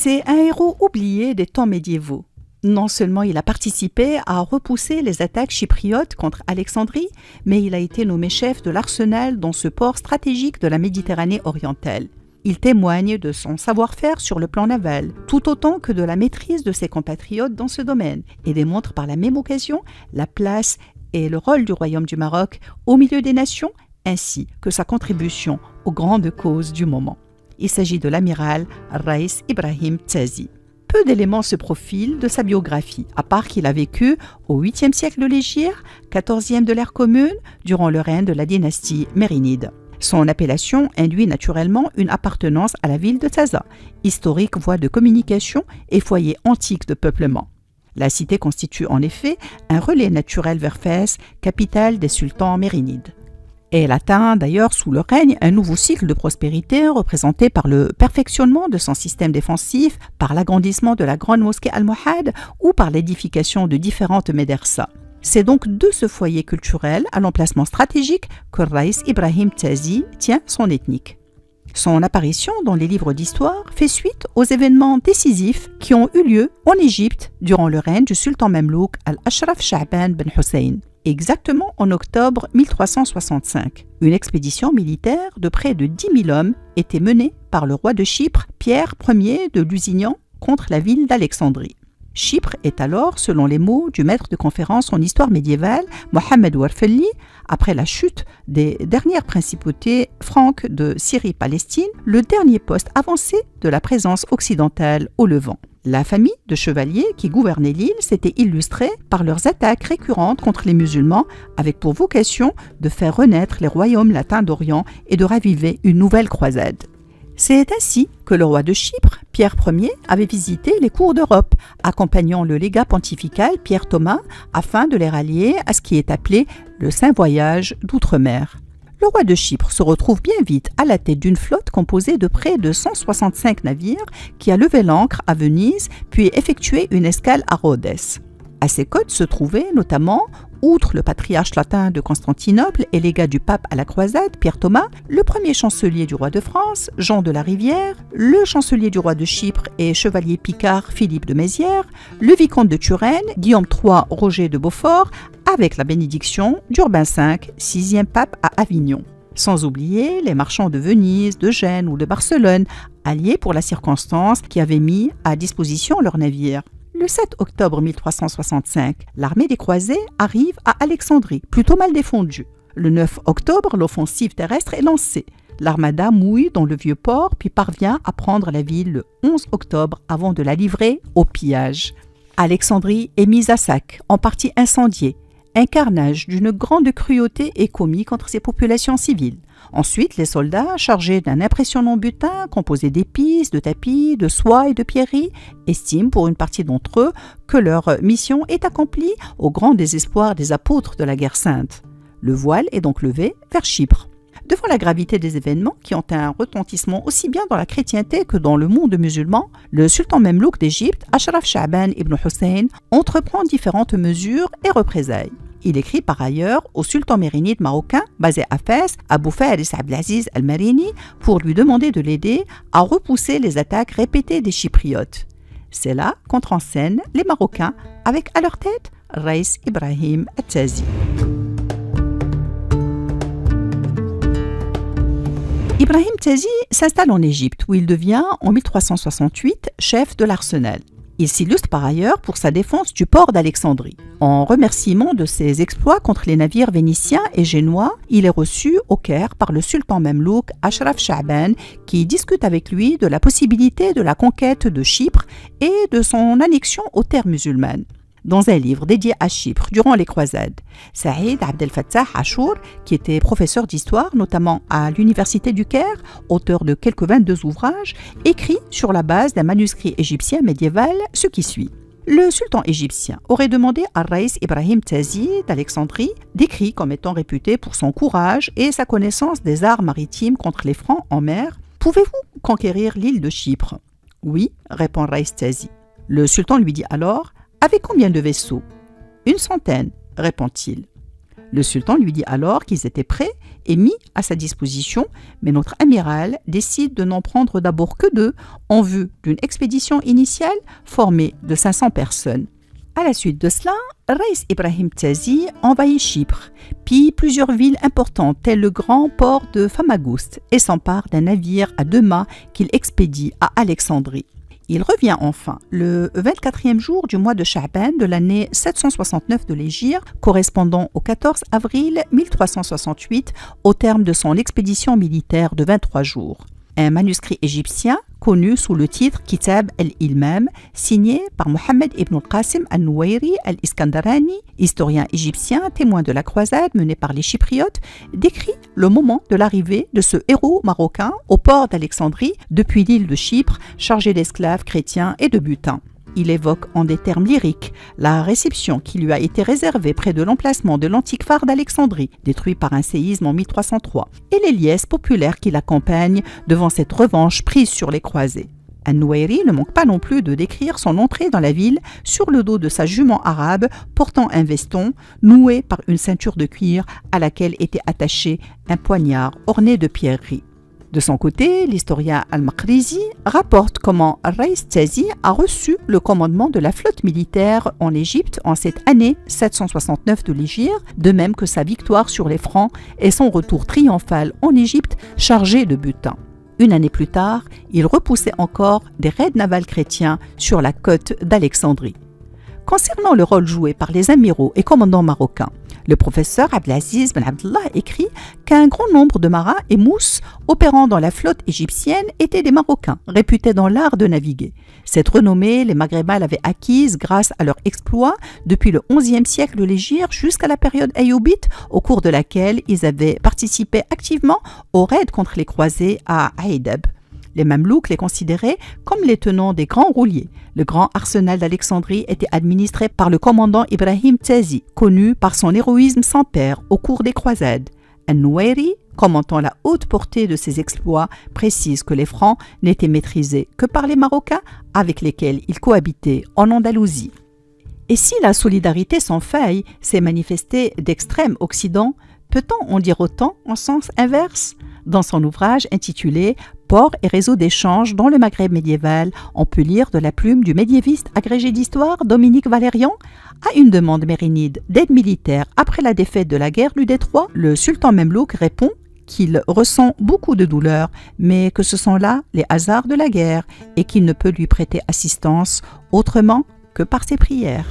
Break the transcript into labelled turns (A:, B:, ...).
A: C'est un héros oublié des temps médiévaux. Non seulement il a participé à repousser les attaques chypriotes contre Alexandrie, mais il a été nommé chef de l'arsenal dans ce port stratégique de la Méditerranée orientale. Il témoigne de son savoir-faire sur le plan naval, tout autant que de la maîtrise de ses compatriotes dans ce domaine, et démontre par la même occasion la place et le rôle du Royaume du Maroc au milieu des nations, ainsi que sa contribution aux grandes causes du moment. Il s'agit de l'amiral Raïs Ibrahim Tazi. Peu d'éléments se profilent de sa biographie, à part qu'il a vécu au 8e siècle de l'Hégire, 14e de l'ère commune, durant le règne de la dynastie mérinide. Son appellation induit naturellement une appartenance à la ville de Taza, historique voie de communication et foyer antique de peuplement. La cité constitue en effet un relais naturel vers Fès, capitale des sultans mérinides. Elle atteint d'ailleurs sous le règne un nouveau cycle de prospérité représenté par le perfectionnement de son système défensif, par l'agrandissement de la grande mosquée Al-Mohad ou par l'édification de différentes médersas. C'est donc de ce foyer culturel à l'emplacement stratégique que Raïs Ibrahim Tazi tient son ethnique. Son apparition dans les livres d'histoire fait suite aux événements décisifs qui ont eu lieu en Égypte durant le règne du sultan mamelouk Al-Ashraf Sha'ban ben Hussein, exactement en octobre 1365. Une expédition militaire de près de 10 000 hommes était menée par le roi de Chypre, Pierre Ier de Lusignan, contre la ville d'Alexandrie. Chypre est alors, selon les mots du maître de conférence en histoire médiévale, Mohamed Warfelli, après la chute des dernières principautés franques de Syrie-Palestine, le dernier poste avancé de la présence occidentale au Levant. La famille de chevaliers qui gouvernait l'île s'était illustrée par leurs attaques récurrentes contre les musulmans, avec pour vocation de faire renaître les royaumes latins d'Orient et de raviver une nouvelle croisade. C'est ainsi que le roi de Chypre, Pierre Ier, avait visité les cours d'Europe, accompagnant le légat pontifical Pierre Thomas afin de les rallier à ce qui est appelé le Saint Voyage d'Outre-mer. Le roi de Chypre se retrouve bien vite à la tête d'une flotte composée de près de 165 navires qui a levé l'ancre à Venise puis effectué une escale à Rhodes. À ses côtes se trouvaient notamment, outre le patriarche latin de Constantinople et légat du pape à la croisade, Pierre Thomas, le premier chancelier du roi de France, Jean de la Rivière, le chancelier du roi de Chypre et chevalier picard Philippe de Mézières, le vicomte de Turenne, Guillaume III Roger de Beaufort, avec la bénédiction d'Urbain V, sixième pape à Avignon. Sans oublier les marchands de Venise, de Gênes ou de Barcelone, alliés pour la circonstance qui avaient mis à disposition leurs navires. Le 7 octobre 1365, l'armée des croisés arrive à Alexandrie, plutôt mal défendue. Le 9 octobre, l'offensive terrestre est lancée. L'armada mouille dans le vieux port puis parvient à prendre la ville le 11 octobre avant de la livrer au pillage. Alexandrie est mise à sac, en partie incendiée. Un carnage d'une grande cruauté est commis contre ces populations civiles. Ensuite, les soldats, chargés d'un impressionnant butin composé d'épices, de tapis, de soie et de pierreries, estiment pour une partie d'entre eux que leur mission est accomplie au grand désespoir des apôtres de la guerre sainte. Le voile est donc levé vers Chypre. Devant la gravité des événements qui ont un retentissement aussi bien dans la chrétienté que dans le monde musulman, le sultan mamelouk d'Égypte, Ashraf Sha'ban ibn Hussein, entreprend différentes mesures et représailles. Il écrit par ailleurs au sultan mérinide marocain basé à Fès, Abou Faris Abdelaziz al-Marini, pour lui demander de l'aider à repousser les attaques répétées des Chypriotes. C'est là qu'entrent en scène les Marocains avec à leur tête Raïs Ibrahim Tazi. Ibrahim Tazi s'installe en Égypte où il devient en 1368 chef de l'arsenal. Il s'illustre par ailleurs pour sa défense du port d'Alexandrie. En remerciement de ses exploits contre les navires vénitiens et génois, il est reçu au Caire par le sultan mamelouk Ashraf Sha'ban qui discute avec lui de la possibilité de la conquête de Chypre et de son annexion aux terres musulmanes. Dans un livre dédié à Chypre durant les croisades, Saïd Abdel Fattah Achour, qui était professeur d'histoire notamment à l'université du Caire, auteur de quelques 22 ouvrages, écrit sur la base d'un manuscrit égyptien médiéval ce qui suit. Le sultan égyptien aurait demandé à Raïs Ibrahim Tazi d'Alexandrie, décrit comme étant réputé pour son courage et sa connaissance des arts maritimes contre les Francs en mer, « Pouvez-vous conquérir l'île de Chypre ?» « Oui, répond Raïs Tazi. Le sultan lui dit alors « Avec combien de vaisseaux ?»« 100, répond-il. Le sultan lui dit alors qu'ils étaient prêts et mis à sa disposition, mais notre amiral décide de n'en prendre d'abord que 2 en vue d'une expédition initiale formée de 500 personnes. À la suite de cela, Reis Ibrahim Tazi envahit Chypre, pille plusieurs villes importantes telles le grand port de Famagoust et s'empare d'un navire à 2 mâts qu'il expédie à Alexandrie. Il revient enfin le 24e jour du mois de Sha'ban de l'année 769 de l'Hégire, correspondant au 14 avril 1368, au terme de son expédition militaire de 23 jours. Un manuscrit égyptien connu sous le titre Kitab al-Ilmam, signé par Mohammed ibn al-Qasim al-Nuwayri al-Iskandarani, historien égyptien témoin de la croisade menée par les Chypriotes, décrit le moment de l'arrivée de ce héros marocain au port d'Alexandrie depuis l'île de Chypre, chargé d'esclaves chrétiens et de butin. Il évoque en des termes lyriques la réception qui lui a été réservée près de l'emplacement de l'antique phare d'Alexandrie, détruit par un séisme en 1303, et les liesses populaires qui l'accompagnent devant cette revanche prise sur les croisés. An-Nuwayri ne manque pas non plus de décrire son entrée dans la ville sur le dos de sa jument arabe portant un veston noué par une ceinture de cuir à laquelle était attaché un poignard orné de pierreries. De son côté, l'historien Al-Maqrizi rapporte comment Reis Tazi a reçu le commandement de la flotte militaire en Égypte en cette année 769 de l'Hégire, de même que sa victoire sur les Francs et son retour triomphal en Égypte chargé de butin. Une année plus tard, il repoussait encore des raids navals chrétiens sur la côte d'Alexandrie. Concernant le rôle joué par les amiraux et commandants marocains, le professeur Abdelaziz Ben Abdallah écrit qu'un grand nombre de marins et mousses opérant dans la flotte égyptienne étaient des Marocains, réputés dans l'art de naviguer. Cette renommée, les Maghrébins l'avaient acquise grâce à leurs exploits depuis le XIe siècle de l'Hégire jusqu'à la période ayoubite, au cours de laquelle ils avaient participé activement aux raids contre les croisés à Aïdab. Les Mamelouks les considéraient comme les tenants des grands rouliers. Le grand arsenal d'Alexandrie était administré par le commandant Ibrahim Tazi, connu par son héroïsme sans pair au cours des croisades. An-Nuwayri, commentant la haute portée de ses exploits, précise que les Francs n'étaient maîtrisés que par les Marocains avec lesquels ils cohabitaient en Andalousie. Et si la solidarité sans faille s'est manifestée d'extrême Occident, peut-on en dire autant en sens inverse ? Dans son ouvrage intitulé « Port et réseau d'échange dans le Maghreb médiéval », on peut lire de la plume du médiéviste agrégé d'histoire Dominique Valérian. À une demande mérinide d'aide militaire après la défaite de la guerre du Détroit, le sultan Memlouk répond qu'il ressent beaucoup de douleur, mais que ce sont là les hasards de la guerre et qu'il ne peut lui prêter assistance autrement que par ses prières.